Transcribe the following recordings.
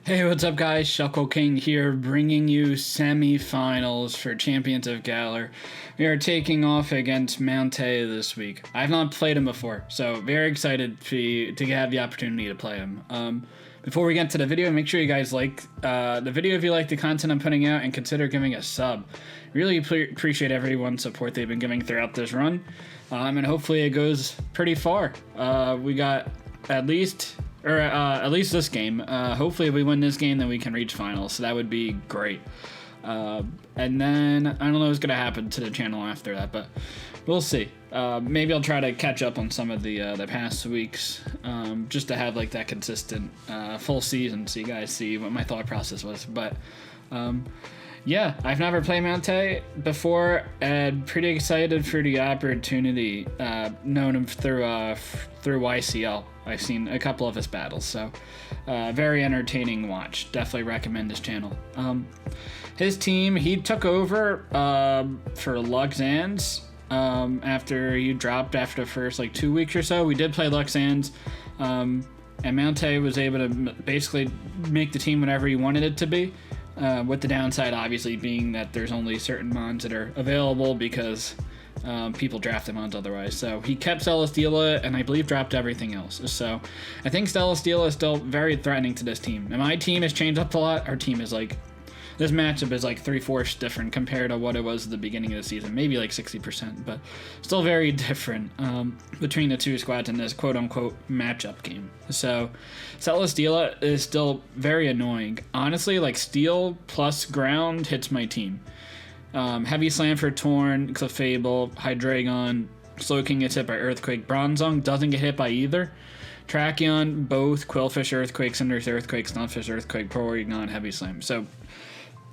Hey, what's up guys? Shuckle King here, bringing you semi-finals for Champions of Galar. We are taking off against Mountaih this week. I've not played him before, so very excited to have the opportunity to play him. Before we get to the video, make sure you guys like the video if you like the content I'm putting out, and consider giving a sub. Really appreciate everyone's support they've been giving throughout this run, and hopefully it goes pretty far. We got at least this game. Hopefully if we win this game, then we can reach finals, so that would be great. And then I don't know what's gonna happen to the channel after that, but we'll see. Maybe I'll try to catch up on some of the past weeks, just to have like that consistent full season, so you guys see what my thought process was. But yeah, I've never played Mountaih before, and pretty excited for the opportunity. Known him through YCL. I've seen a couple of his battles, so very entertaining watch. Definitely recommend this channel. His team, he took over for Luxans after he dropped after the first like 2 weeks or so. We did play Luxans, and Mountaih was able to basically make the team whatever he wanted it to be. With the downside obviously being that there's only certain mons that are available because people draft them mons otherwise. So he kept Celesteela and I believe dropped everything else. So I think Celesteela is still very threatening to this team. And my team has changed up a lot. Our team is like, this matchup is like 3/4 different compared to what it was at the beginning of the season. Maybe like 60%, but still very different between the two squads in this quote-unquote matchup game. So Celesteela is still very annoying. Honestly, like steel plus ground hits my team. Heavy Slam for Torn, Clefable, Hydreigon, Slowking gets hit by Earthquake. Bronzong doesn't get hit by either. Tracheon, both Quillfish Earthquake, Cinder's Earthquake, Stunfish Earthquake, Porygon, Heavy Slam. So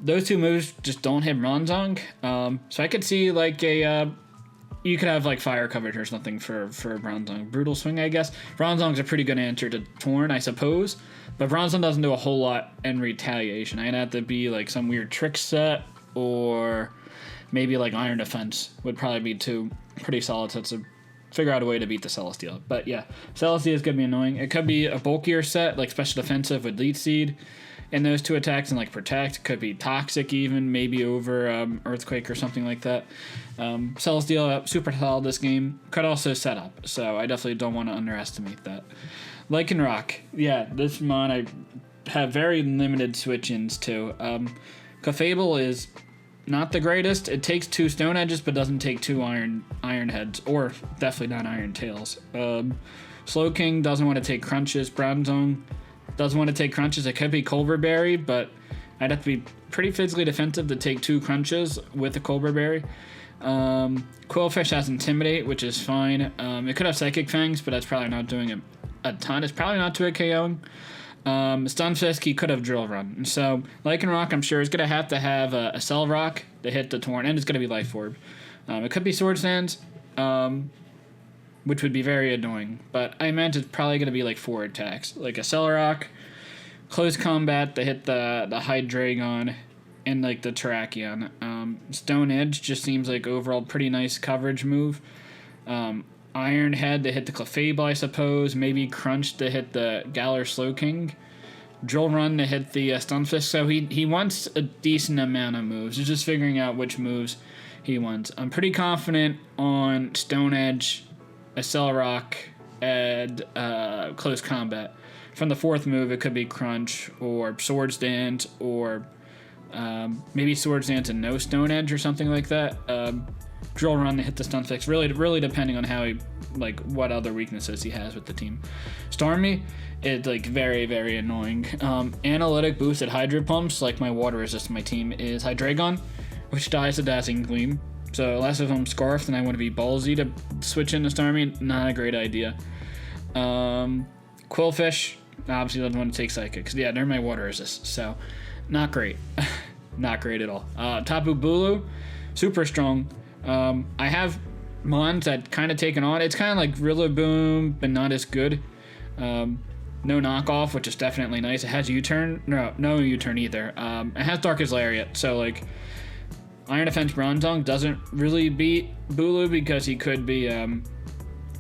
those two moves just don't hit Bronzong. So I could see like you could have like fire coverage or something for Bronzong. Brutal Swing, I guess. Bronzong's a pretty good answer to Torn, I suppose. But Bronzong doesn't do a whole lot in retaliation. I'd have to be like some weird trick set, or maybe like Iron Defense would probably be two pretty solid sets to figure out a way to beat the Celesteela. But yeah, Celesteela is going to be annoying. It could be a bulkier set, like Special Defensive with Leech Seed in those two attacks, and like Protect. Could be Toxic even, maybe over Earthquake or something like that. Celesteela, super solid this game. Could also set up, so I definitely don't want to underestimate that. Lycanroc, yeah, this mon I have very limited switch-ins to. Clefable is not the greatest. It takes 2 Stone Edges, but doesn't take 2 Iron Heads, or definitely not Iron Tails. Slowking doesn't want to take Crunches. Bronzong doesn't want to take Crunches. It could be Culver Berry, but I'd have to be pretty physically defensive to take 2 Crunches with a Culver Berry. Quillfish has Intimidate, which is fine. It could have Psychic Fangs, but that's probably not doing a ton. It's probably not to a KOing. Stunfisk, he could have Drill Run. So Lycanroc, I'm sure, is going to have a Cell Rock to hit the Torn, and it's going to be Life Orb. It could be Sword Sands, which would be very annoying, but I meant it's probably going to be like 4 attacks, like a Cell Rock, Close Combat to hit the Hydreigon, and like the Tracheon. Stone Edge just seems like overall pretty nice coverage move. Iron Head to hit the Clefable, I suppose. Maybe Crunch to hit the Galar Slowking. Drill Run to hit the Stunfisk. So he wants a decent amount of moves. He's just figuring out which moves he wants. I'm pretty confident on Stone Edge, a Cell Rock, and Close Combat. From the 4th move, it could be Crunch or Sword Stance, or maybe Sword Stance and no Stone Edge or something like that. Drill Run to hit the Stunfisk, really depending on how he, like, what other weaknesses he has with the team. Stormy, it's like very, very annoying. Analytic boosted Hydro Pumps, like my water resist my team, is Hydreigon, which dies to Dazzling Gleam. So unless if I'm Scarfed and I want to be ballsy to switch into Stormy, not a great idea. Quillfish obviously doesn't want to take Psychic, because yeah, they're my water resist, so not great. Not great at all. Tapu Bulu, super strong. I have mons that kind of taken on. It's kind of like Rillaboom, but not as good. No knockoff, which is definitely nice. It has U-turn. No U-turn either. It has Darkest Lariat, so like Iron Defense Bronzong doesn't really beat Bulu because he could be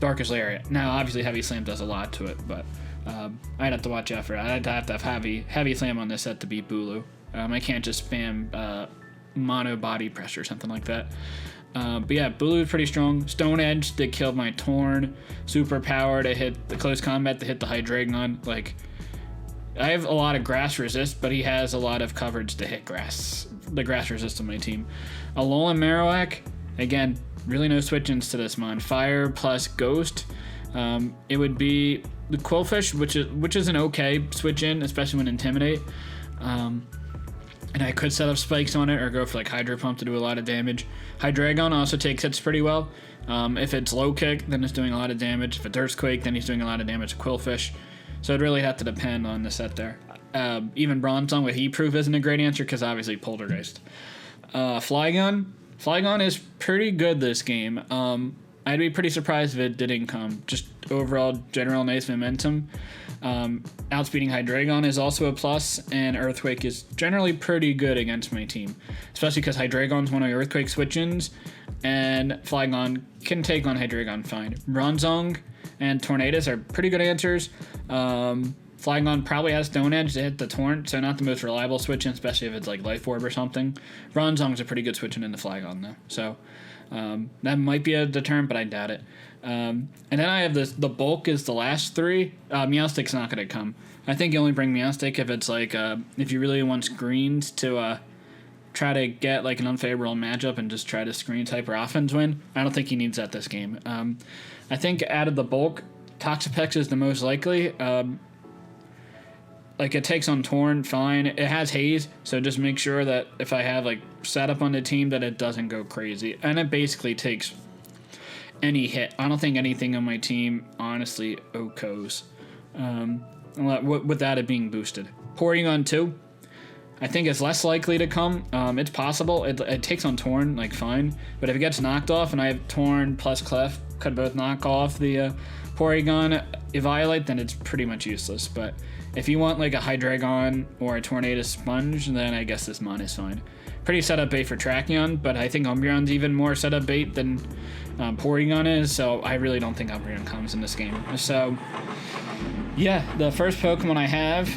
Darkest Lariat. Now, obviously, Heavy Slam does a lot to it, but I'd have to watch out for it. I'd have to have heavy slam on this set to beat Bulu. I can't just spam mono body pressure or something like that. But yeah, Bulu is pretty strong. Stone Edge that killed my Torn. Super power to hit the close combat to hit the hydreigon. Like, I have a lot of grass resist, but he has a lot of coverage to hit the grass resist on my team. Alolan Marowak, again, really no switch-ins to this mon. Fire plus Ghost. It would be the Quillfish, which is an okay switch-in, especially when Intimidate. And I could set up spikes on it or go for like Hydro Pump to do a lot of damage. Hydreigon also takes hits pretty well. If it's low kick, then it's doing a lot of damage. If it's Earthquake, then he's doing a lot of damage to Quillfish. So it'd really have to depend on the set there. Even Bronzong with Heat Proof isn't a great answer because obviously Poltergeist. Flygon. Flygon is pretty good this game. I'd be pretty surprised if it didn't come. Just overall general nice momentum. Outspeeding Hydreigon is also a plus, and Earthquake is generally pretty good against my team. Especially because Hydreigon's one of my Earthquake switch-ins, and Flygon can take on Hydreigon fine. Bronzong and Tornadus are pretty good answers. Flygon probably has Stone Edge to hit the Torrent, so not the most reliable switch-in, especially if it's like Life Orb or something. Bronzong's a pretty good switch-in into Flygon, though. So that might be a deterrent, but I doubt it. And then I have the bulk is the last three. Meowstick's not going to come. I think you only bring Meowstick if it's like, if you really want greens to try to get like an unfavorable matchup and just try to screen type or offense win. I don't think he needs that this game. I think out of the bulk, Toxapex is the most likely. Like it takes on Torn, fine. It has Haze, so just make sure that if I have like setup on the team that it doesn't go crazy. And it basically takes any hit. I don't think anything on my team honestly OHKOs. Without it being boosted. Porygon 2, I think it's less likely to come. It's possible. It takes on Torn, like fine. But if it gets knocked off and I have Torn plus Clef, could both knock off the Porygon Eviolite, then it's pretty much useless. But if you want like a Hydreigon or a Tornadus Sponge, then I guess this mon is fine. Pretty setup bait for Tracheon, but I think Umbreon's even more setup bait than Porygon is, so I really don't think Umbreon comes in this game. So, yeah, the first Pokemon I have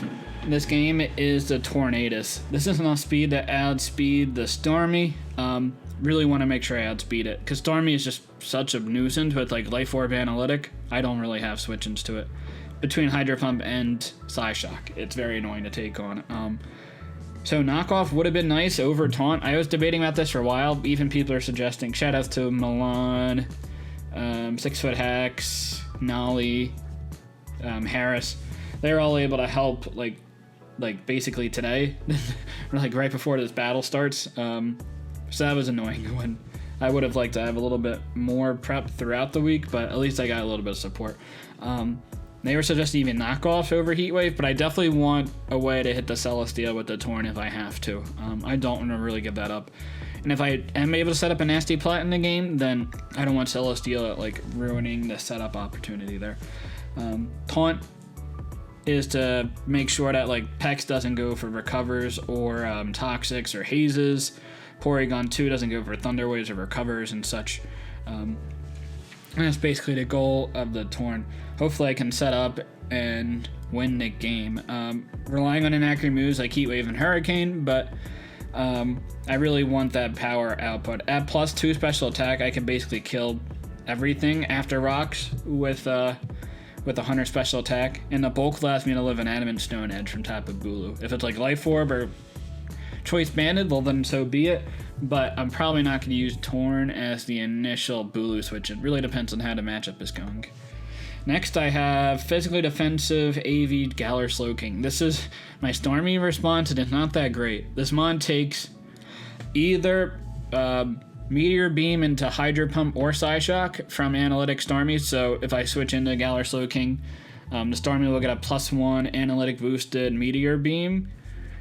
in this game is the Tornadus. This is enough speed to outspeed the Stormy. Really want to make sure I outspeed it, because Stormy is just such a nuisance with like Life Orb Analytic. I don't really have switch-ins to it. Between Hydro Pump and Psyshock, it's very annoying to take on. So knockoff would have been nice over Taunt. I was debating about this for a while. Even people are suggesting. Shout out to Milan, 6 Foot Hacks, Nolly, Harris. They're all able to help like basically today, or like right before this battle starts. So that was annoying when I would have liked to have a little bit more prep throughout the week, but at least I got a little bit of support. They were suggesting even knockoffs over Heatwave, but I definitely want a way to hit the Celesteela with the Torn if I have to. I don't want to really give that up. And if I am able to set up a nasty plat in the game, then I don't want Celesteela like ruining the setup opportunity there. Taunt is to make sure that like Pex doesn't go for Recovers or Toxics or Hazes. Porygon 2 doesn't go for Thunder Waves or Recovers and such. And that's basically the goal of the Torn. Hopefully I can set up and win the game. Relying on inaccurate moves like Heat Wave and Hurricane, but I really want that power output. At +2 special attack, I can basically kill everything after rocks with a 100 special attack, and the bulk allows me to live an Adamant Stone Edge from Tapu Bulu. If it's like Life Orb or Choice Banded, well then so be it, but I'm probably not going to use Torn as the initial Bulu switch. It really depends on how the matchup is going. Next I have Physically Defensive AV Galar Slowking. This is my Stormy response, and it's not that great. This mon takes either Meteor Beam into Hydro Pump or Psyshock from Analytic Stormy, so if I switch into Galar Slowking, the Stormy will get a +1 Analytic boosted Meteor Beam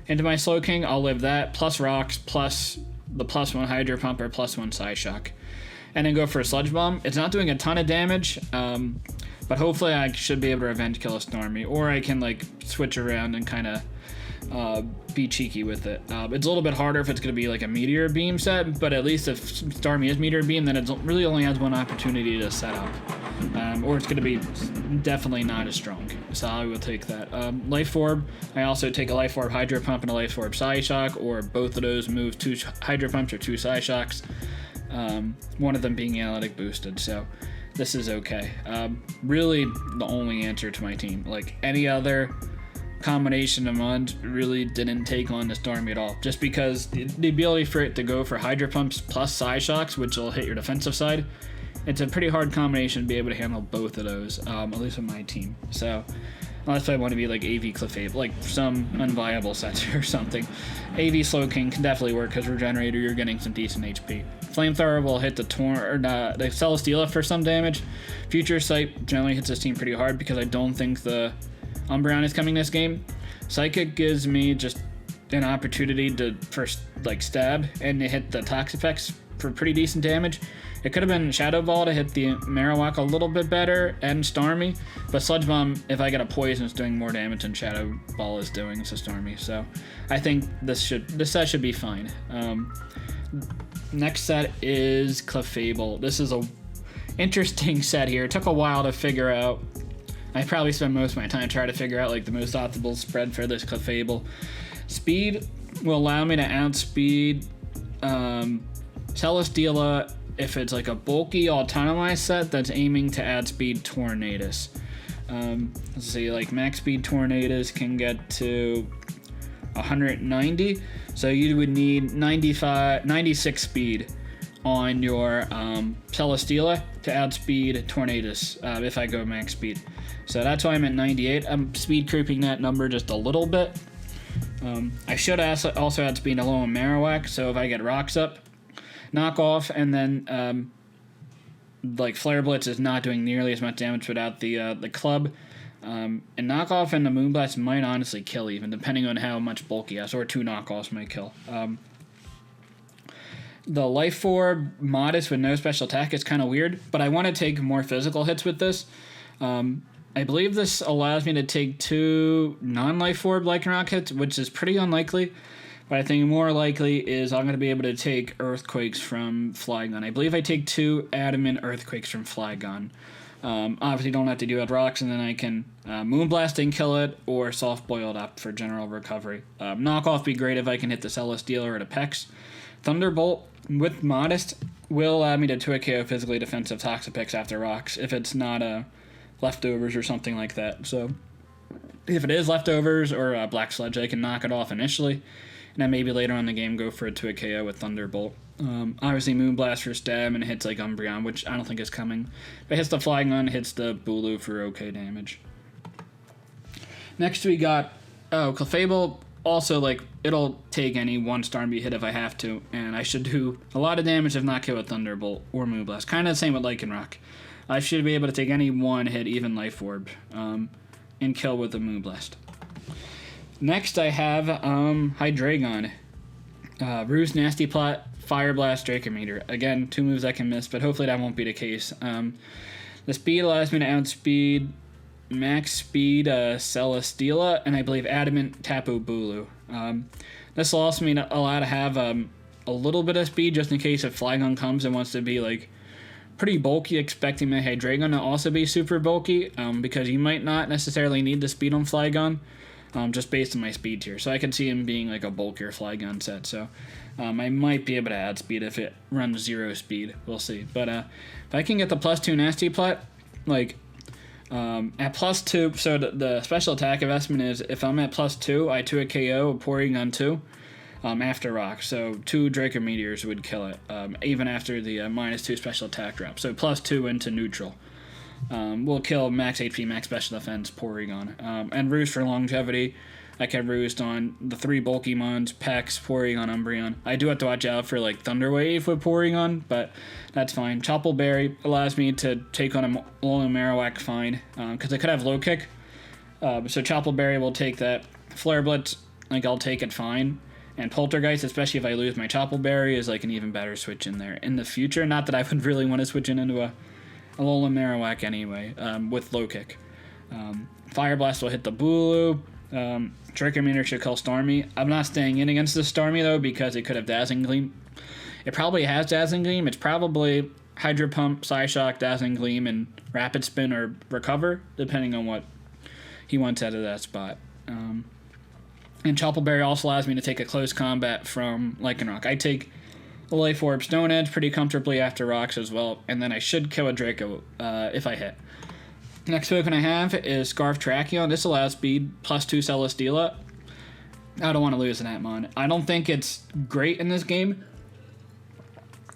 into my Slowking. I'll live that, plus Rocks, plus the +1 Hydro Pump or +1 Psyshock. And then go for a Sludge Bomb. It's not doing a ton of damage, but hopefully I should be able to Revenge Kill a Stormy, or I can like switch around and kind of be cheeky with it. It's a little bit harder if it's going to be like a Meteor Beam set, but at least if Stormy is Meteor Beam, then it really only has one opportunity to set up. or it's going to be definitely not as strong. So I will take that. Life Orb, I also take a Life Orb Hydro Pump and a Life Orb Psyshock, or both of those move 2 Hydro Pumps or 2 Psyshocks, one of them being analytic boosted, so this is okay. Really the only answer to my team. Like, any other combination of mods really didn't take on the Stormy at all, just because the ability for it to go for Hydro Pumps plus Psyshocks, which will hit your defensive side, it's a pretty hard combination to be able to handle both of those, at least with my team. So unless I want to be like AV Clefable, like some unviable sets or something, AV Slowking can definitely work because Regenerator, you're getting some decent HP. Flamethrower will hit the Celesteela for some damage. Future Sight generally hits this team pretty hard because I don't think the Umbreon is coming this game. Psychic gives me just an opportunity to first like stab and to hit the Toxapex for pretty decent damage. It could have been Shadow Ball to hit the Marowak a little bit better and Starmie, but Sludge Bomb, if I get a poison, is doing more damage than Shadow Ball is doing to Starmie. So I think this set should be fine. Next set is Clefable. This is a interesting set here. It took a while to figure out. I probably spent most of my time trying to figure out like the most optimal spread for this Clefable. Speed will allow me to outspeed Celesteela if it's like a bulky autonomized set that's aiming to add speed Tornadus. Let's see, like max speed Tornadus can get to 190, so you would need 96 speed on your Celesteela to outspeed Tornadus if I go max speed. So that's why I'm at 98. I'm speed creeping that number just a little bit. I should also outspeed Alolan Marowak, so if I get rocks up, knock off, and then like Flare Blitz is not doing nearly as much damage without the club. And knockoff and the Moonblast might honestly kill even, depending on how much bulk he has, or 2 knockoffs might kill. The Life Orb Modest with no special attack is kind of weird, but I want to take more physical hits with this. I believe this allows me to take 2 non-Life Orb Lycanroc hits, which is pretty unlikely, but I think more likely is I'm going to be able to take Earthquakes from Flygon. I believe I take 2 Adamant Earthquakes from Flygon. Obviously don't have to do it rocks, and then I can Moonblast and kill it, or Soft Boil it up for general recovery. Knockoff be great if I can hit the Celesteela or the Pex. Thunderbolt with Modest will allow me to 2 KO physically defensive Toxapex after rocks if it's not leftovers or something like that. So if it is leftovers or Black Sludge, I can knock it off initially, and then maybe later on in the game go for a 2 KO with Thunderbolt. Obviously Moonblast for stab and it hits like Umbreon, which I don't think is coming. If it hits the Flygon, hits the Bulu for okay damage. Next we got Clefable. Also, like, it'll take any 1 Starmie hit if I have to, and I should do a lot of damage if not kill with Thunderbolt or Moonblast. Kind of the same with Lycanroc. I should be able to take any 1 hit, even Life Orb, and kill with a Moonblast. Next I have Hydreigon. Ruse, Nasty Plot, Fire Blast, Dracometer. Again, 2 moves I can miss, but hopefully that won't be the case. The speed allows me to outspeed max speed Celesteela, and I believe Adamant Tapu Bulu. This allows me to have a little bit of speed just in case if Flygon comes and wants to be like pretty bulky, expecting my Hydreigon to also be super bulky, because you might not necessarily need the speed on Flygon, just based on my speed tier. So I can see him being like a bulkier Flygon set. So I might be able to add speed if it runs 0 speed. We'll see. But if I can get the +2 Nasty Plot, like at +2, so the special attack investment is if I'm at +2, I 2 a KO, a Porygon 2 after rock. So 2 Draco Meteors would kill it, even after the -2 special attack drop. So +2 into neutral. Will kill max HP, max special defense Porygon. And Roost for longevity. I can Roost on the 3 bulky mons, Pex, Porygon, Umbreon. I do have to watch out for like Thunder Wave with Porygon, but that's fine. Chople Berry allows me to take on a Alolan Marowak fine, because I could have Low Kick. So Chople Berry will take that. Flare Blitz, like I'll take it fine. And Poltergeist, especially if I lose my Chople Berry, is like an even better switch in there in the future. Not that I would really want to switch into a Alolan Marowak anyway, with Low Kick. Fire Blast will hit the Bulu. Dracometer should kill Starmie. I'm not staying in against the Starmie though because it could have Dazzling Gleam. It probably has Dazzling Gleam. It's probably Hydro Pump, Psyshock, Dazzling Gleam, and Rapid Spin or Recover, depending on what he wants out of that spot. And Chople Berry also allows me to take a close combat from Lycanroc. I take a Life Orb Stone Edge pretty comfortably after Rocks as well, and then I should kill a Draco if I hit. Next token I have is Scarf Tracheon. This allows speed +2 Celesteela. I don't want to lose in that mon. I don't think it's great in this game,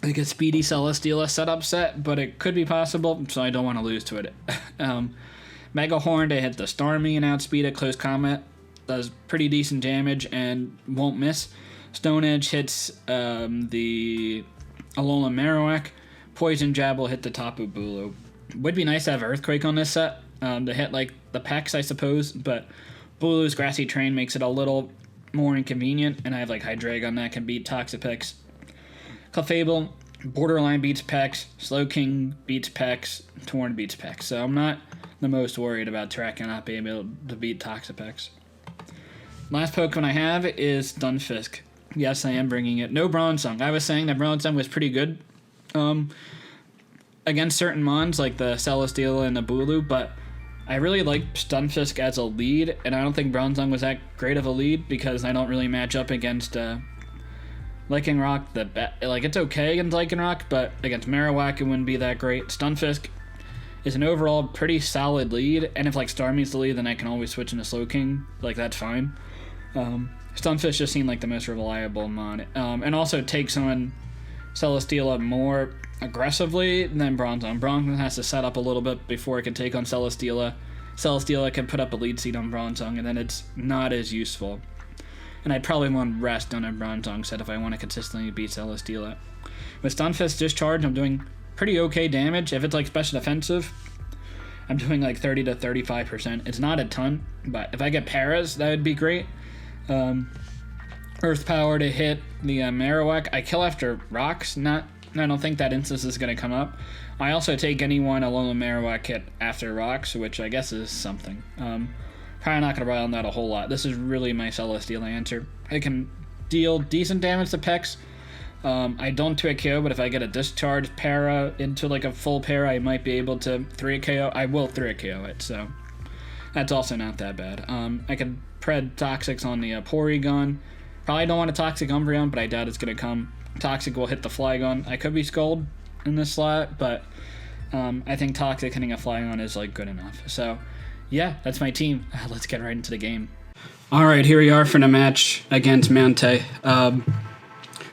like a speedy Celesteela setup set, but it could be possible, so I don't want to lose to it. Mega Horn to hit the Starmie and outspeed at close combat. Does pretty decent damage and won't miss. Stone Edge hits the Alolan Marowak. Poison Jab will hit the Tapu Bulu. Would be nice to have Earthquake on this set to hit like the Pex, I suppose, but Bulu's Grassy Terrain makes it a little more inconvenient, and I have like Hydreigon that can beat Toxapex. Clefable, borderline beats Pex. Slowking beats Pex. Torn beats Pex. So I'm not the most worried about Tracheon not being able to beat Toxapex. Last Pokemon I have is Stunfisk. Yes, I am bringing it. No Bronzong. I was saying that Bronzong was pretty good against certain mons like the Celesteela and the Bulu, but I really like Stunfisk as a lead, and I don't think Bronzong was that great of a lead because I don't really match up against Lycanroc. It's okay against Lycanroc, but against Marowak it wouldn't be that great. Stunfisk is an overall pretty solid lead, and if like Starmie's the lead, then I can always switch into Slowking. Like, that's fine. Stunfisk just seemed like the most reliable mon, and also takes on Celesteela more aggressively than Bronzong. Bronzong has to set up a little bit before it can take on Celesteela. Celesteela can put up a lead seed on Bronzong, and then it's not as useful. And I'd probably want Rest on a Bronzong set if I want to consistently beat Celesteela. With Stunfisk Discharge, I'm doing pretty okay damage. If it's like special defensive, I'm doing like 30 to 35%. It's not a ton, but if I get Paras, that would be great. Earth Power to hit the Marowak. I kill after Rocks. I don't think that instance is going to come up. I also take anyone Alolan Marowak hit after Rocks, which I guess is something. Probably not going to rely on that a whole lot. This is really my Celesteela answer. It can deal decent damage to Pex. I don't 2 KO, but if I get a Discharge Para into like a full Para, I might be able to 3 KO. I will 3 KO it, so that's also not that bad. I can pred Toxics on the Porygon. Probably don't want a Toxic Umbreon, but I doubt it's going to come. Toxic will hit the Flygon. I could be Scald in this slot, but I think Toxic hitting a Flygon is like good enough. So yeah, that's my team. Let's get right into the game. All right, here we are for the match against Mountaih.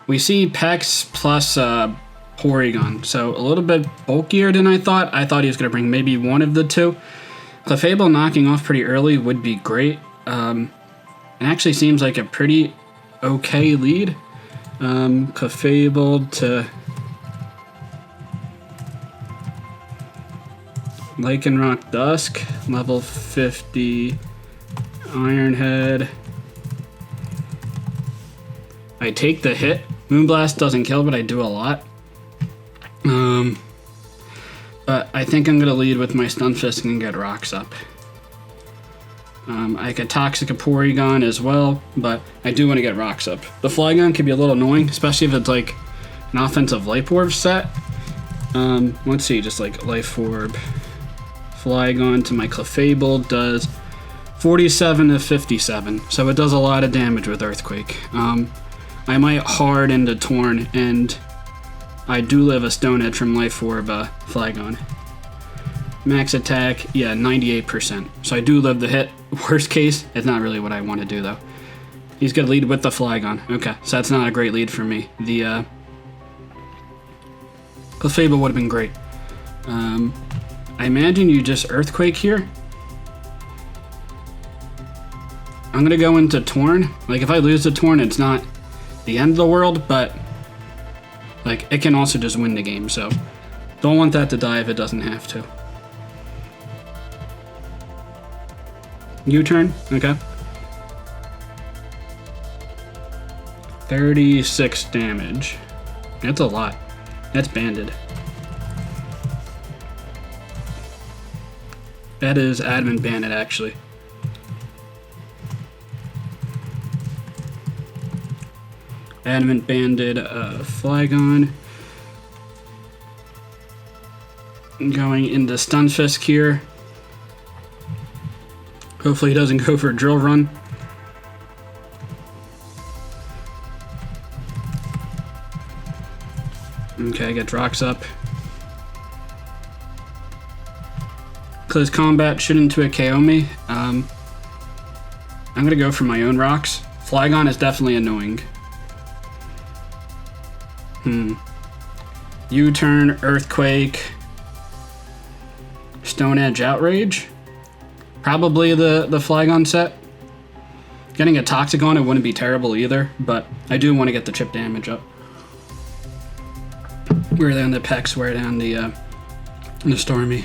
We see Pex plus Porygon, so a little bit bulkier than I thought. I thought he was going to bring maybe one of the two. Clefable knocking off pretty early would be great. It actually seems like a pretty okay lead. Clefable to Lycanroc Dusk, level 50 Iron Head. I take the hit. Moonblast doesn't kill, but I do a lot. But I think I'm going to lead with my Stunfisk and get Rocks up. I could Toxic a Porygon as well, but I do want to get Rocks up. The Flygon can be a little annoying, especially if it's like an offensive Life Orb set. Let's see, just like Life Orb. Flygon to my Clefable does 47 to 57, so it does a lot of damage with Earthquake. I might hard into Torn, and I do live a Stone Edge from Life Orb Flygon. Max attack, yeah, 98%. So I do live the hit. Worst case, it's not really what I want to do, though. He's going to lead with the Flygon. Okay, so that's not a great lead for me. The Clefable would have been great. I imagine you just Earthquake here. I'm going to go into Torn. Like, if I lose the Torn, it's not the end of the world, but like, it can also just win the game, so don't want that to die if it doesn't have to. U-turn, okay. 36 damage. That's a lot. That's banded. That is admin banded, actually. Adamant banded Flygon. Going into Stunfisk here. Hopefully he doesn't go for a drill run. Okay, get rocks up. Close combat shouldn't to KO me. I'm gonna go for my own rocks. Flygon is definitely annoying. U-turn, Earthquake, Stone Edge, Outrage. Probably the Flygon set. Getting a Toxic on it wouldn't be terrible either, but I do want to get the chip damage up. Wear down the Pex, wear down the Stormy.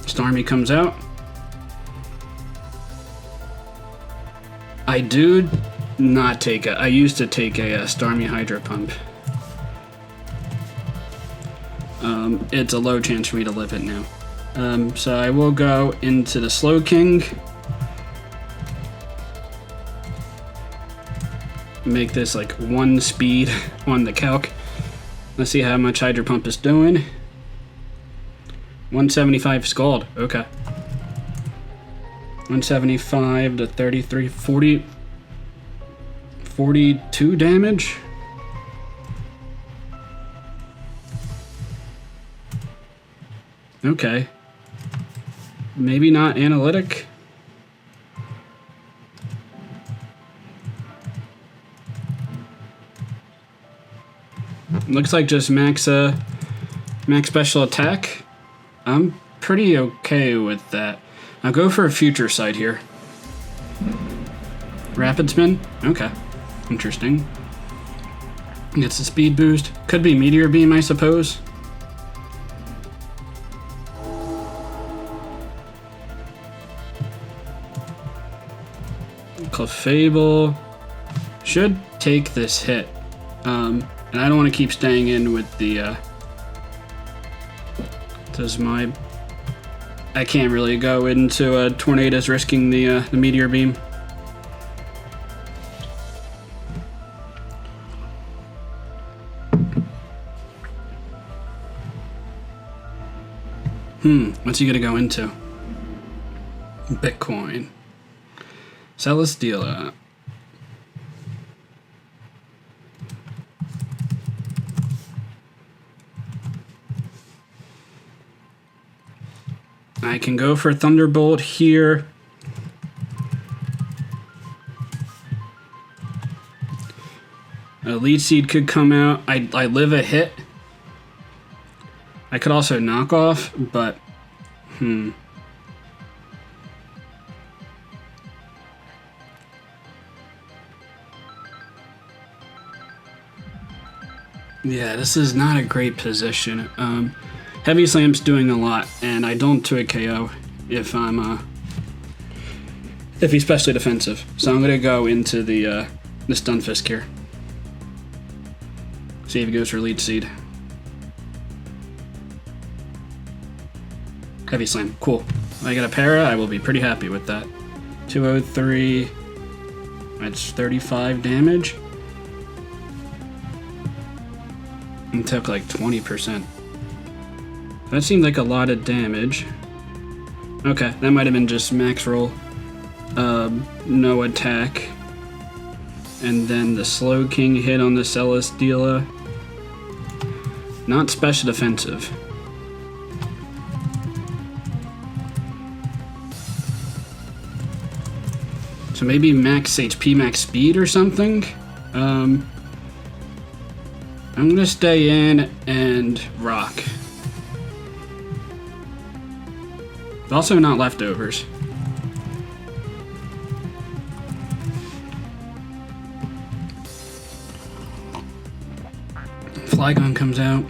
Stormy comes out. I do not take I used to take a Stormy Hydro Pump. It's a low chance for me to live it now. So I will go into the Slowking. Make this like 1 speed on the calc. Let's see how much Hydro Pump is doing. 175 Scald. Okay. 175 to 33, 40, 42 damage. Okay. Maybe not analytic. Looks like just max special attack. I'm pretty okay with that. I'll go for a future sight here. Rapid Spin? Okay. Interesting. Gets a speed boost. Could be Meteor Beam, I suppose. Clefable should take this hit. And I don't want to keep staying in with the I can't really go into Tornadus risking the Meteor Beam. What's he gonna go into? Bitcoin. Celesteela. I can go for Thunderbolt here. A Lead Seed could come out. I live a hit. I could also knock off, but yeah, this is not a great position. Heavy Slam's doing a lot, and I don't do a KO if I'm if he's specially defensive. So I'm gonna go into the Stunfisk here. See if he goes for Lead Seed. Heavy Slam, cool. If I get a para, I will be pretty happy with that. 203, that's 35 damage. And took like 20%. That seemed like a lot of damage. Okay, that might have been just max roll. No attack. And then the Slowking hit on the Celesteela. Not special defensive. So maybe max HP, max speed or something? I'm gonna stay in and rock. Also not leftovers. Flygon comes out.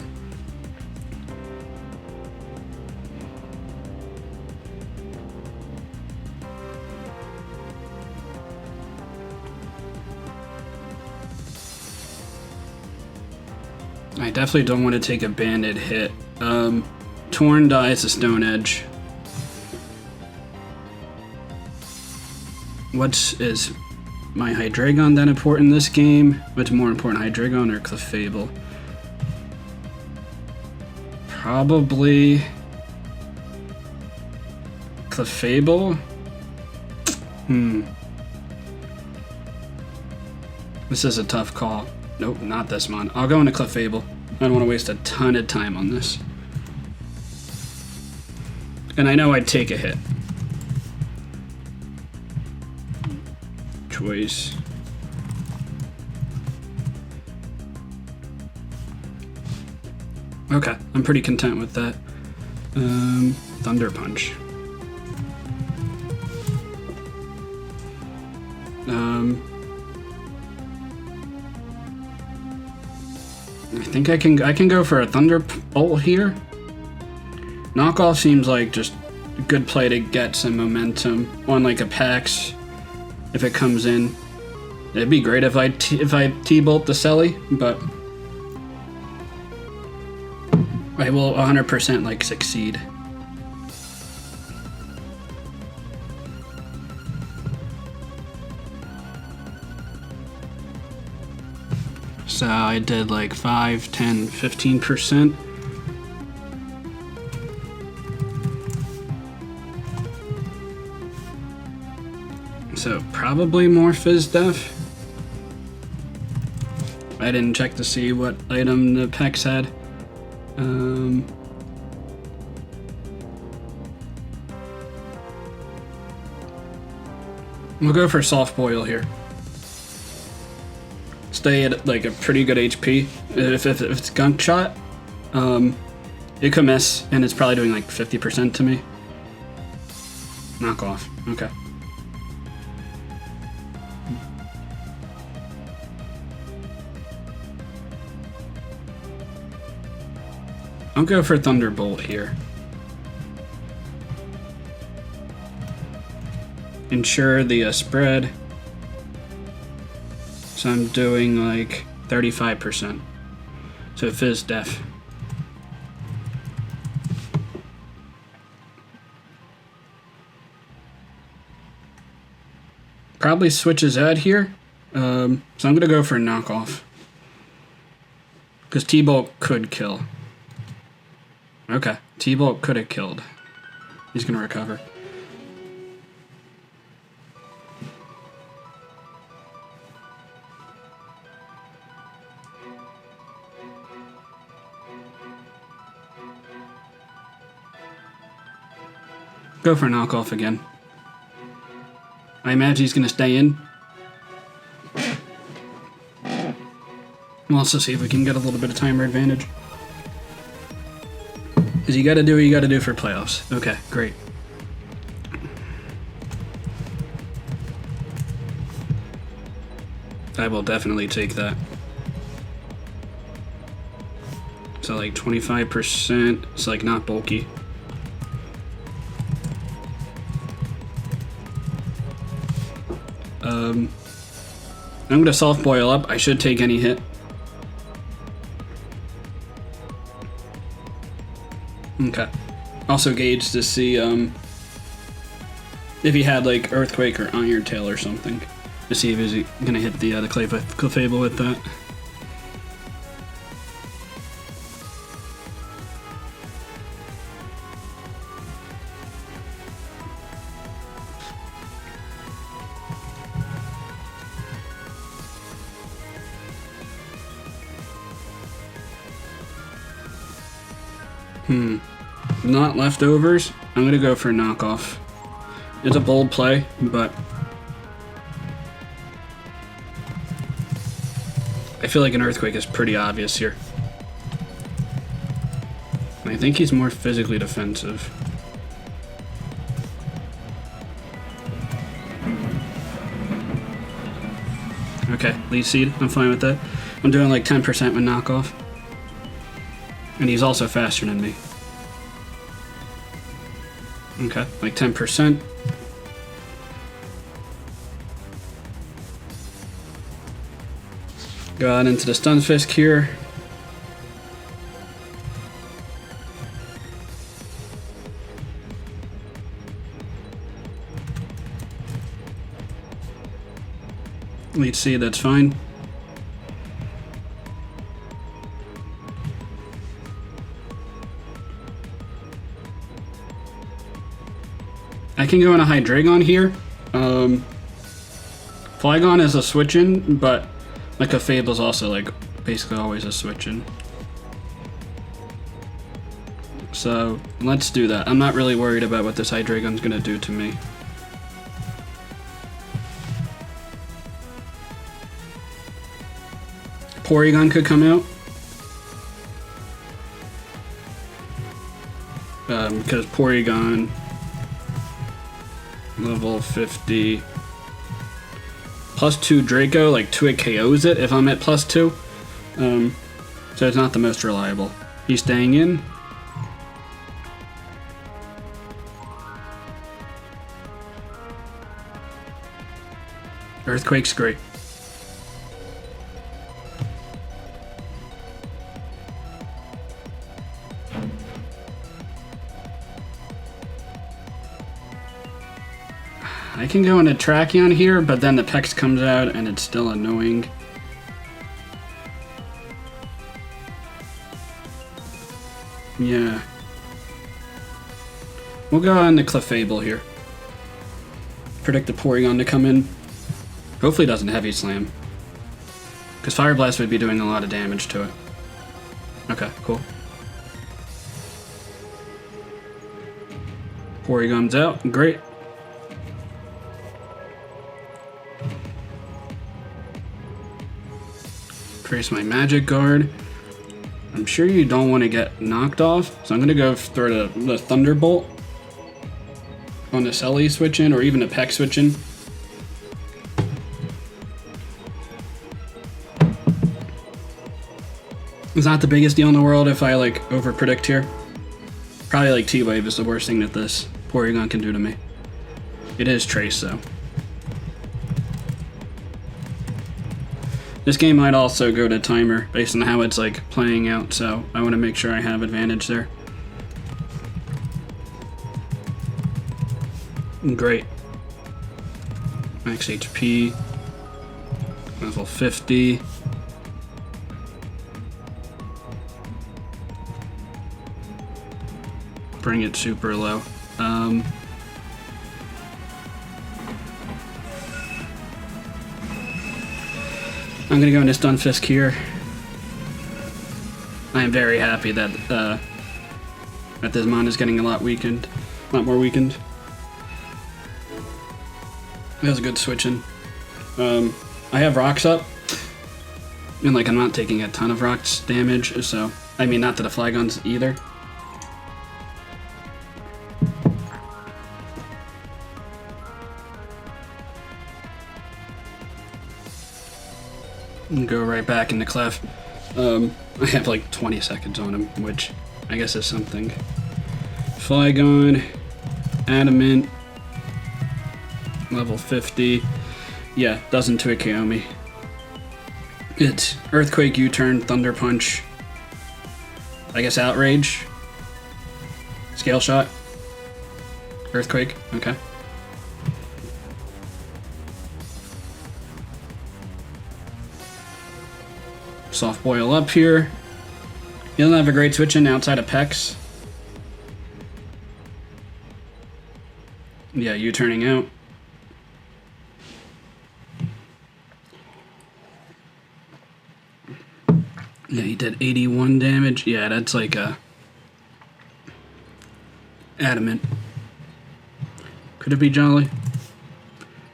I definitely don't want to take a banded hit. Torn dies to Stone Edge. Is my Hydreigon that important in this game? What's more important, Hydreigon or Clefable? Probably Clefable. This is a tough call. Nope, not this one. I'll go into Clefable. I don't want to waste a ton of time on this. And I know I'd take a hit. Choice. Okay, I'm pretty content with that. Thunder Punch. I think I can go for a Thunderbolt here. Knockoff seems like just a good play to get some momentum on like a PAX if it comes in. It'd be great if I T-Bolt the Celly, but I will 100% like succeed. So I did like 5, 10, 15%. So probably more Fizz Def. I didn't check to see what item the Pex had. We'll go for Soft Boil here. Stay at like a pretty good HP. If it's Gunk Shot, it could miss, and it's probably doing like 50% to me. Knock off. Okay. I'll go for Thunderbolt here. Ensure the spread. So I'm doing like 35%. So Fizz Def. Probably switches out here. So I'm gonna go for a knockoff. Because T-Bolt could kill. Okay, T-Bolt could have killed. He's gonna recover. Go for a knockoff again. I imagine he's gonna stay in. We'll also see if we can get a little bit of timer advantage. Because you gotta do what you gotta do for playoffs. Okay, great. I will definitely take that. So like 25%, it's like not bulky. I'm gonna soft boil up. I should take any hit. Okay. Also gauge to see if he had like Earthquake or Iron Tail or something. To see if he's gonna hit the Clefable with that. Not leftovers. I'm gonna go for a knockoff. It's a bold play, but I feel like an Earthquake is pretty obvious here. I think he's more physically defensive. Okay, lead seed. I'm fine with that. I'm doing like 10% with knockoff. And he's also faster than me. Okay, like 10%. Go out into the Stunfisk here. Lead seed, that's fine. I can go in a hydreigon here. Flygon is a switch-in, but like a Fable's also like basically always a switch-in. So let's do that. I'm not really worried about what this hydreigon's gonna do to me. Porygon could come out. Because Porygon level 50 +2 Draco, like 2 it KOs it if I'm at +2. So it's not the most reliable. He's staying in. Earthquake's great. I can go into Tracheon here, but then the Pex comes out and it's still annoying. Yeah. We'll go on the Clefable here. Predict the Porygon to come in. Hopefully it doesn't Heavy Slam. Because Fire Blast would be doing a lot of damage to it. Okay, cool. Porygon's out. Great. Trace my Magic Guard. I'm sure you don't want to get knocked off, so I'm going to go throw the Thunderbolt on the Celly switch in, or even a Peck switch in. It's not the biggest deal in the world if I like over predict here. Probably like T-Wave is the worst thing that this Porygon can do to me. It is Trace though. This game might also go to timer based on how it's like playing out, so I want to make sure I have advantage there. Great. Max HP. Level 50. Bring it super low. I'm gonna go into Stunfisk here. I am very happy that that this mon is getting a lot more weakened. That was a good switching. I have rocks up, and like I'm not taking a ton of rocks damage, so I mean not that the Flygon's either. Go right back into Clef. I have like 20 seconds on him, which I guess is something. Flygon, Adamant, level 50. Yeah, doesn't 2-hit KO me. It's Earthquake, U-turn, Thunder Punch. I guess Outrage. Scale Shot. Earthquake, okay. Soft Boil up here. He doesn't have a great switch in outside of Pex. Yeah, you turning out. Yeah, he did 81 damage. Yeah, that's like a Adamant. Could it be Jolly?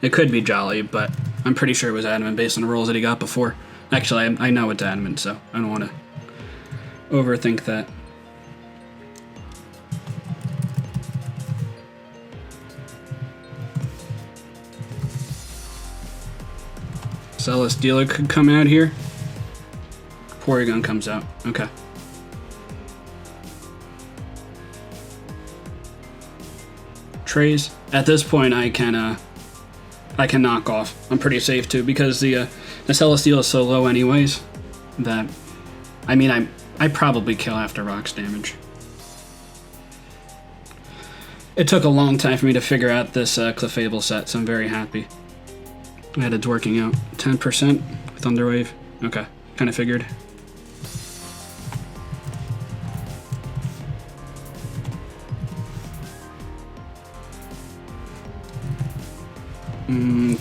It could be Jolly, but I'm pretty sure it was Adamant based on the rolls that he got before. Actually, I know it's Adamant, so I don't want to overthink that. Celesteela could come out here. Porygon comes out. Okay. Trays. At this point, I can knock off. I'm pretty safe too because the Celesteela is so low anyways that I mean I probably kill after rocks damage. It took a long time for me to figure out this Clefable set, so I'm very happy that it's working out. 10% Thunder Wave. Okay, kind of figured.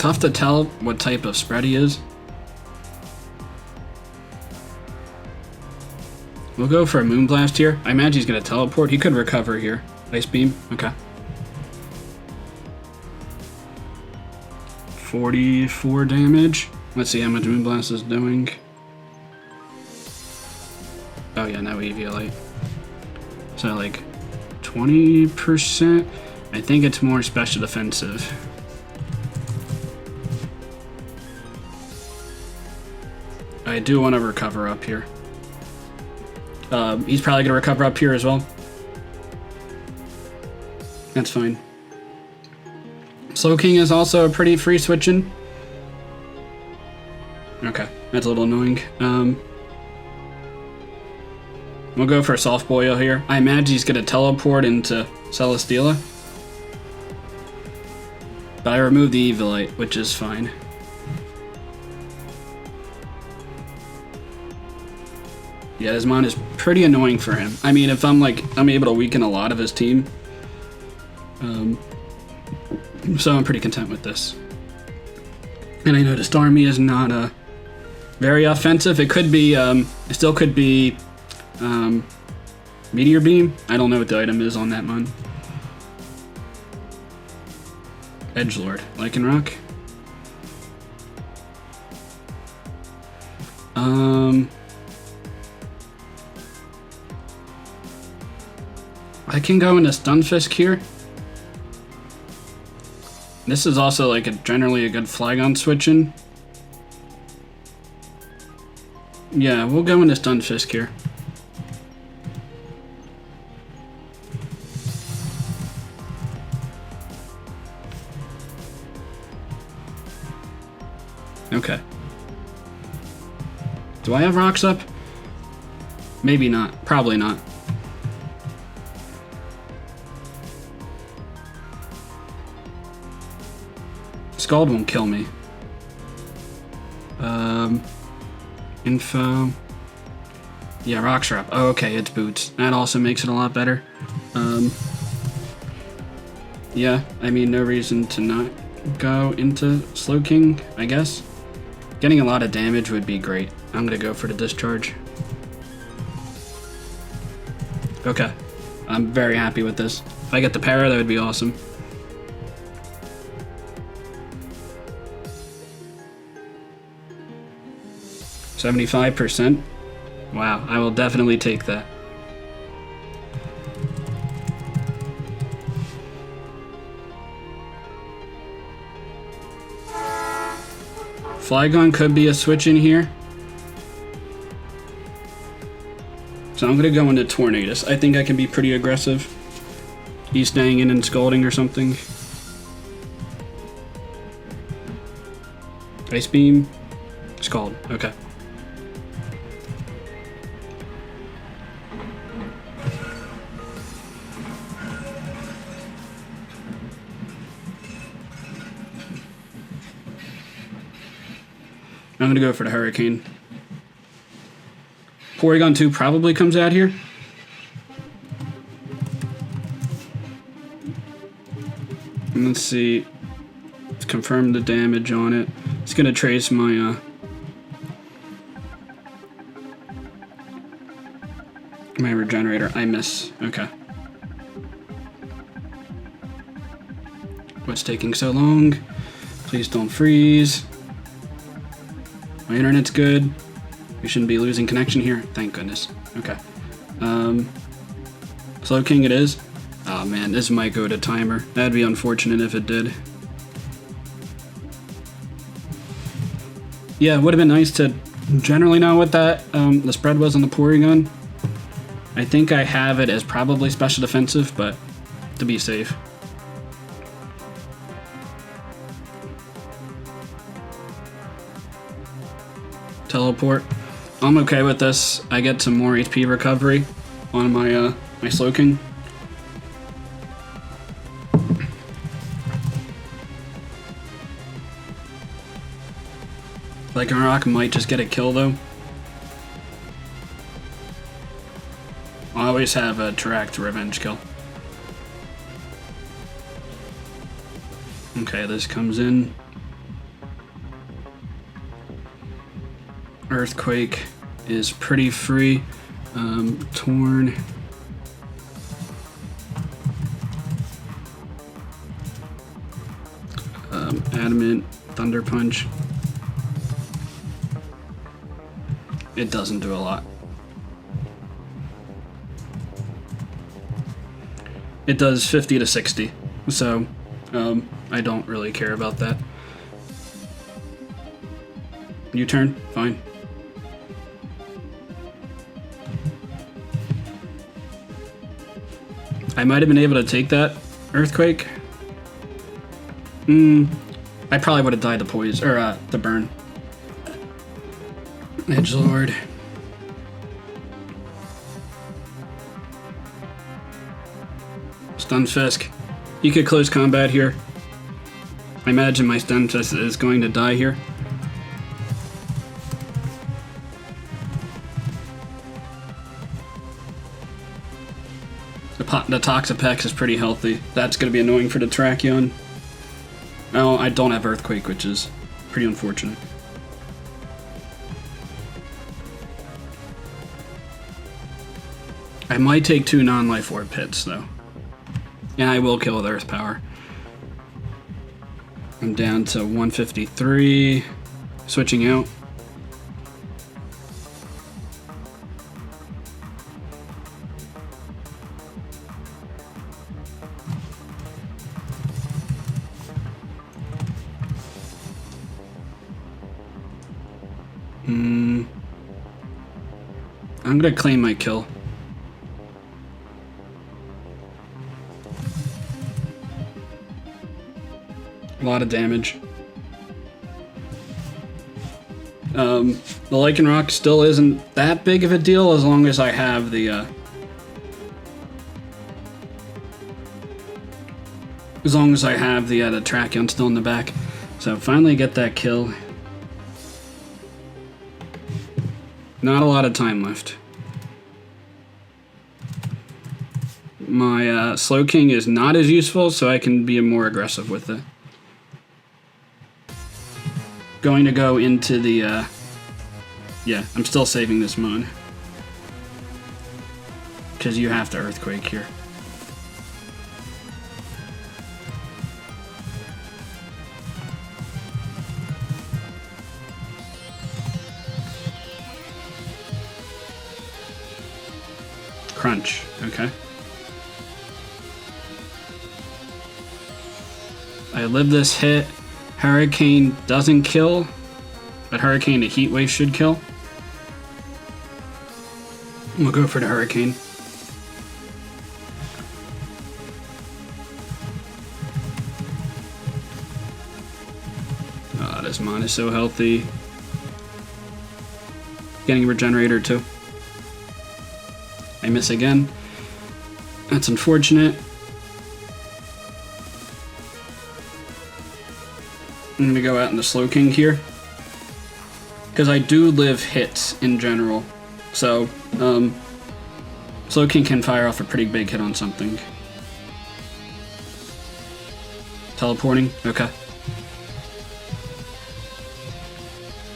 tough to tell what type of spread he is. We'll go for a Moonblast here. I imagine he's going to teleport. He could recover here. Ice Beam. Okay. 44 damage. Let's see how much Moonblast is doing. Oh yeah, now Eviolite. So like 20%. I think it's more special defensive. I do want to recover up here. He's probably going to recover up here as well. That's fine. Slowking is also a pretty free switching. Okay, that's a little annoying. We'll go for a Soft Boil here. I imagine he's going to teleport into Celesteela. But I removed the Eviolite, which is fine. Yeah, his mon is pretty annoying for him. I mean, if I'm able to weaken a lot of his team. So I'm pretty content with this. And I noticed Army is not very offensive. It could be, it still could be Meteor Beam. I don't know what the item is on that mon. Edgelord, Lycanroc. I can go into Stunfisk here. This is also like generally a good Flygon switching. Yeah, we'll go into Stunfisk here. Okay. Do I have rocks up? Maybe not. Probably not. Scald won't kill me. Info. Yeah, rocks are up. Oh, okay, it's boots. That also makes it a lot better. Yeah, I mean, no reason to not go into Slowking, I guess. Getting a lot of damage would be great. I'm gonna go for the discharge. Okay. I'm very happy with this. If I get the para, that would be awesome. $75%. Wow, I will definitely take that. Flygon could be a switch in here. So I'm gonna go into Tornadus. I think I can be pretty aggressive. He's staying in and Scalding or something. Ice Beam. Scald. Okay. I'm gonna go for the Hurricane. Porygon 2 probably comes out here. And let's see. Let's confirm the damage on it. It's gonna trace my my regenerator. I miss. Okay. What's taking so long? Please don't freeze. My internet's good. We shouldn't be losing connection here. Thank goodness. Okay. Slowking it is. Oh man, this might go to timer. That'd be unfortunate if it did. Yeah, it would have been nice to generally know what that the spread was on the Porygon. I think I have it as probably special defensive, but to be safe. Teleport. I'm okay with this. I get some more HP recovery on my my Slowking. Lycanroc might just get a kill though. I always have a direct revenge kill. Okay, this comes in. Earthquake is pretty free. Torn. Adamant, Thunder Punch. It doesn't do a lot. It does 50 to 60, so I don't really care about that. U-turn, fine. I might have been able to take that Earthquake. I probably would have died to poison or the burn. Edgelord. Stunfisk. You could close combat here. I imagine my Stunfisk is going to die here. The Toxapex is pretty healthy. That's going to be annoying for the Tracheon. Oh, I don't have Earthquake, which is pretty unfortunate. I might take 2 non-life orb hits, though. And I will kill with Earth Power. I'm down to 153. Switching out. I'm gonna claim my kill. A lot of damage. The Lycanroc still isn't that big of a deal as long as I have the the Tracheon still in the back. So finally get that kill. Not a lot of time left. My Slowking is not as useful, so I can be more aggressive with it. Going to go into the, yeah, I'm still saving this Moon. Because you have to Earthquake here. Crunch, okay. I live this hit. Hurricane doesn't kill, but Hurricane to Heat Wave should kill. We'll go for the Hurricane. Ah, this Mon is so healthy. Getting a Regenerator too. I miss again. That's unfortunate. I'm gonna go out in the Slowking here. Because I do live hits in general. So, Slowking can fire off a pretty big hit on something. Teleporting? Okay.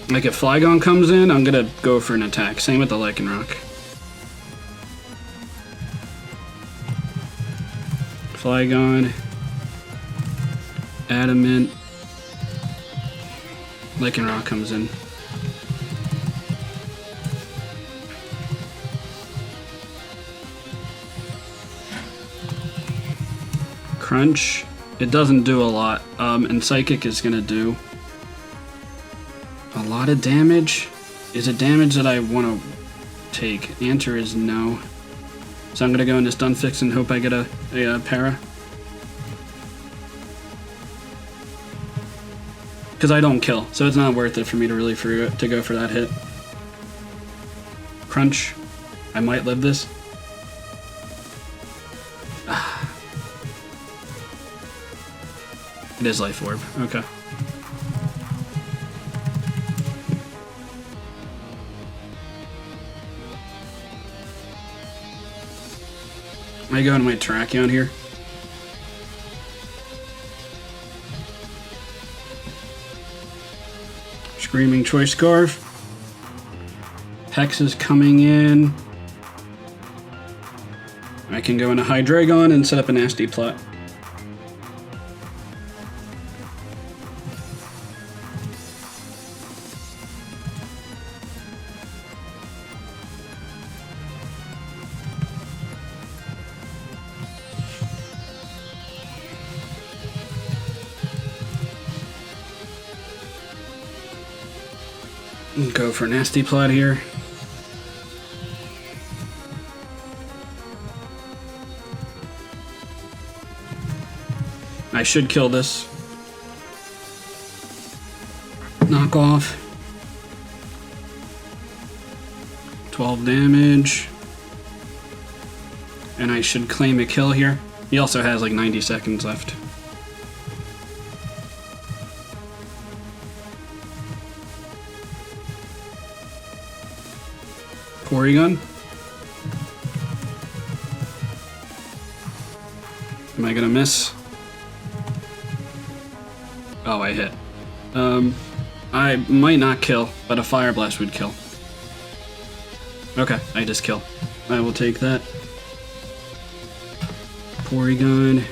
Like if Flygon comes in, I'm gonna go for an attack. Same with the Lycanroc. Flygon. Adamant. Lycanroc comes in. Crunch. It doesn't do a lot. And Psychic is gonna do a lot of damage. Is it damage that I want to take? The answer is no. So I'm gonna go into Stunfix and hope I get a para. Because I don't kill, so it's not worth it for me to really to go for that hit. Crunch. I might live this. It is Life Orb. Okay. I go into my Tracheon here. Screaming Choice Scarf. Hex is coming in. I can go into Hydreigon and set up a nasty plot. Go for nasty plot here. I should kill this. Knock off. 12 damage. And I should claim a kill here. He also has like 90 seconds left. Porygon. Am I gonna miss? Oh, I hit. I might not kill, but a Fire Blast would kill. Okay, I just kill. I will take that. Porygon.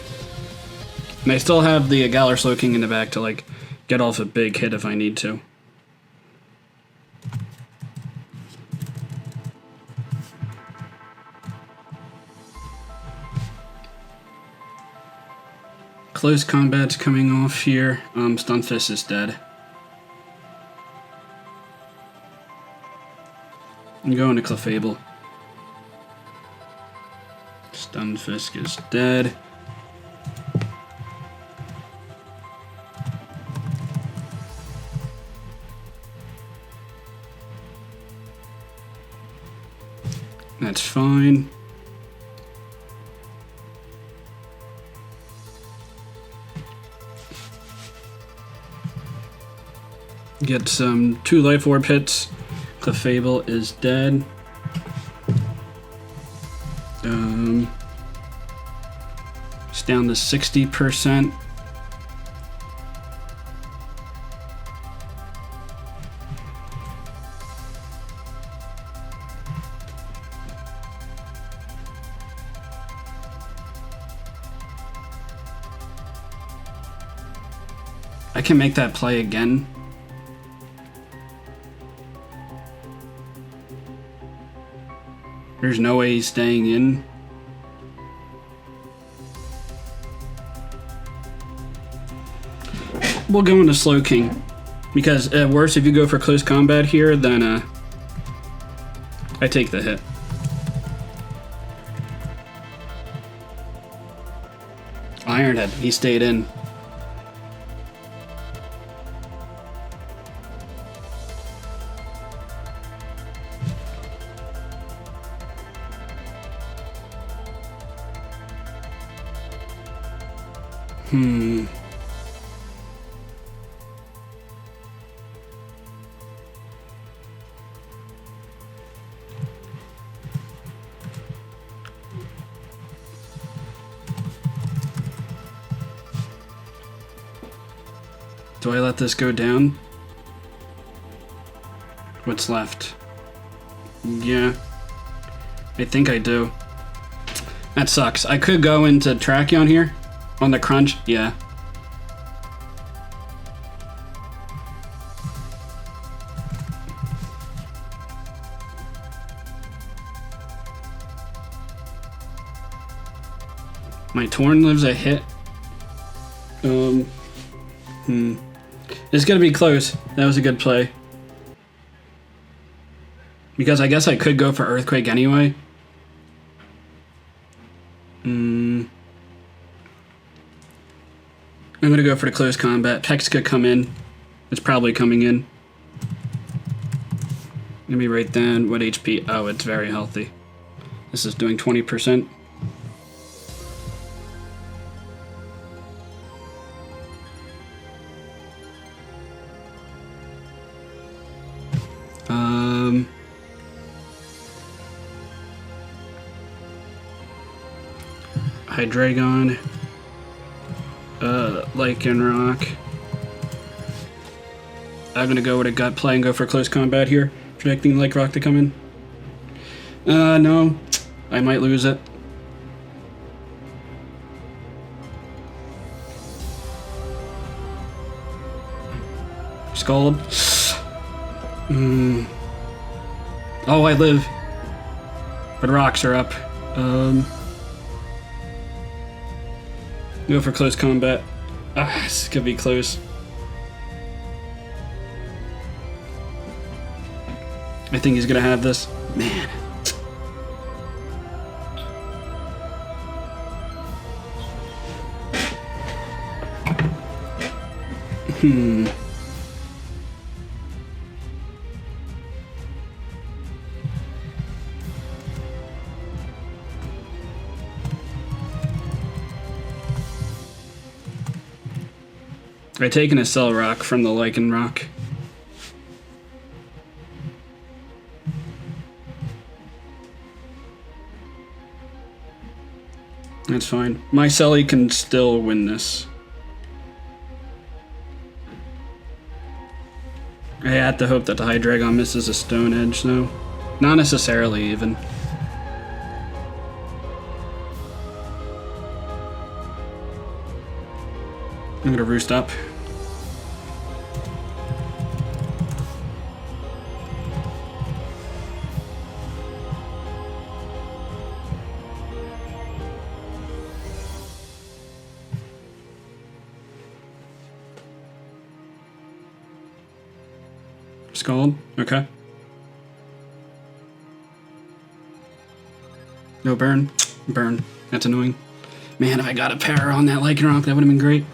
And I still have the Galar Slowking in the back to like get off a big hit if I need to. Close combat's coming off here. Stunfisk is dead. I'm going to Clefable. Stunfisk is dead. That's fine. Get some 2 Life Orb hits. Clefable is dead. It's down to 60%. I can make that play again. There's no way he's staying in. We'll go into Slowking. Because at worst, if you go for close combat here, then I take the hit. Ironhead, he stayed in. Do I let this go down? What's left? Yeah. I think I do. That sucks. I could go into Tracheon here. On the crunch, yeah. My Torn lives a hit. It's gonna be close. That was a good play. Because I guess I could go for Earthquake anyway. I'm gonna go for the close combat. Hex could come in. It's probably coming in. Let me write down what HP. Oh, it's very healthy. This is doing 20%. Hydreigon, Lycanroc. I'm gonna go with a gut play and go for close combat here. Predicting Lycanroc to come in. No. I might lose it. Scald. Oh, I live. But rocks are up. Go for close combat. This could be close. I think he's gonna have this. Man. I've taken a Cell Rock from the Lycanroc. That's fine. My Celly can still win this. I have to hope that the hydreigon misses a Stone Edge, though. Not necessarily, even. I'm gonna roost up. Scald? Okay. No burn? Burn. That's annoying. Man, if I got a power on that Lycanroc, that would have been great.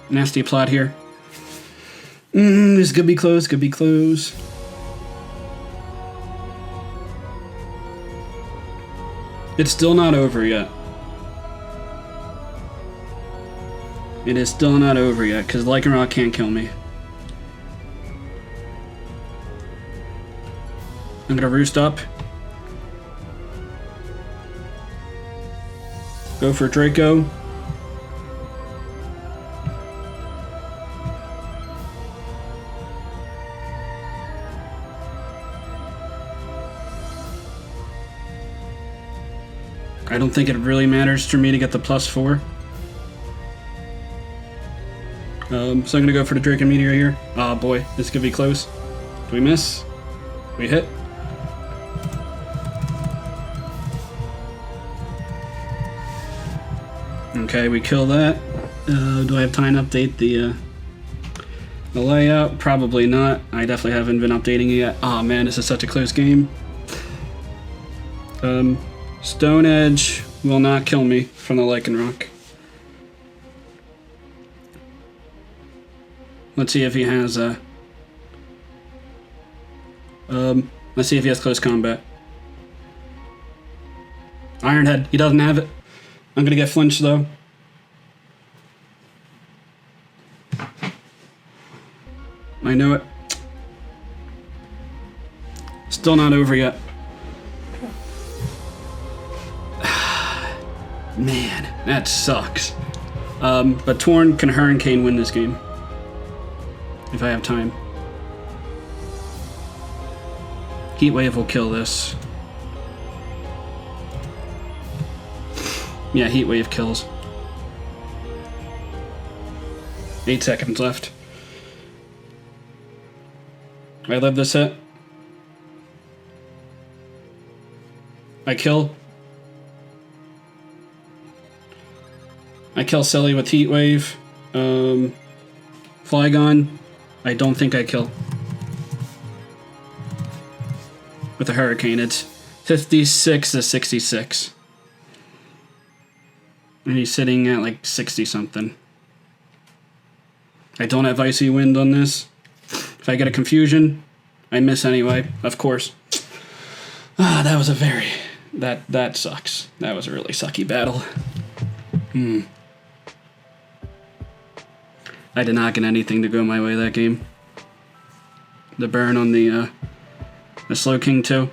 Nasty plot here. This could be close, could be close. It's still not over yet. It is still not over yet, because Lycanroc can't kill me. I'm gonna roost up. Go for Draco. I don't think it really matters for me to get the +4. So I'm gonna go for the Draco Meteor here. Oh boy, this could be close. Do we miss? We hit. Okay, we kill that. Do I have time to update the layout? Probably not. I definitely haven't been updating it yet. Oh man, this is such a close game. Stone Edge will not kill me from the Lycanroc. Let's see if he has a... let's see if he has close combat. Iron Head, he doesn't have it. I'm gonna get flinched though. I know it. Still not over yet. Man, that sucks. But Torn can Hurricane win this game. If I have time. Heat Wave will kill this. Yeah, Heat Wave kills. 8 seconds left. I live this hit. I kill. I kill Celly with Heat Wave. Flygon. I don't think I kill. With a Hurricane, it's 56 to 66. And he's sitting at like 60 something. I don't have Icy Wind on this. If I get a Confusion, I miss anyway, of course. That was a very... That sucks. That was a really sucky battle. I did not get anything to go my way that game. The burn on the Slow King too.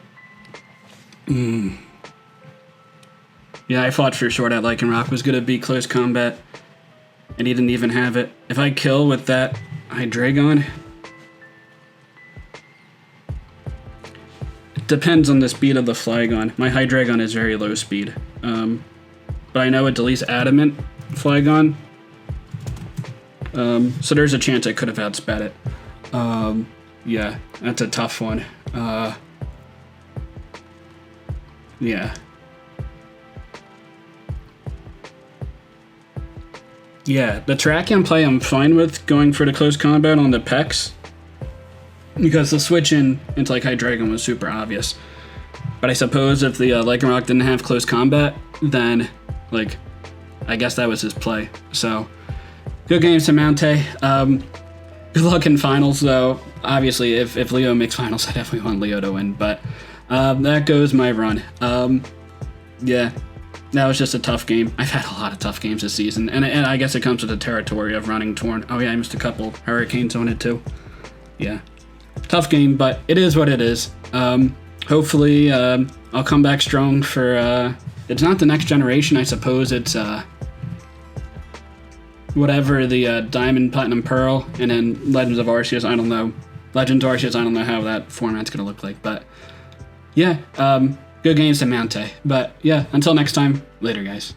Yeah, I thought for sure that Lycanroc was gonna be close combat, and he didn't even have it. If I kill with that hydreigon, depends on the speed of the Flygon. My hydreigon is very low speed. But I know it deletes adamant Flygon. So there's a chance I could have outsped it. Yeah, that's a tough one. Yeah. Yeah, the track and play I'm fine with going for the close combat on the Pex. Because the switch into like hydreigon was super obvious. But I suppose if the Lycanroc didn't have close combat, then like I guess that was his play. So good games to Mountaih. Good luck in finals though. Obviously if Leo makes finals, I definitely want Leo to win, but that goes my run. Yeah. That was just a tough game. I've had a lot of tough games this season, and I guess it comes with the territory of running Torn. Oh yeah, I missed a couple Hurricanes on it too. Yeah. Tough game, but it is what it is. Hopefully, I'll come back strong for, it's not the next generation, I suppose it's, whatever, the Diamond, Platinum, Pearl, and then Legends of Arceus, I don't know. Legends of Arceus, I don't know how that format's gonna look like, but yeah, good games to Mountaih. But yeah, until next time, later guys.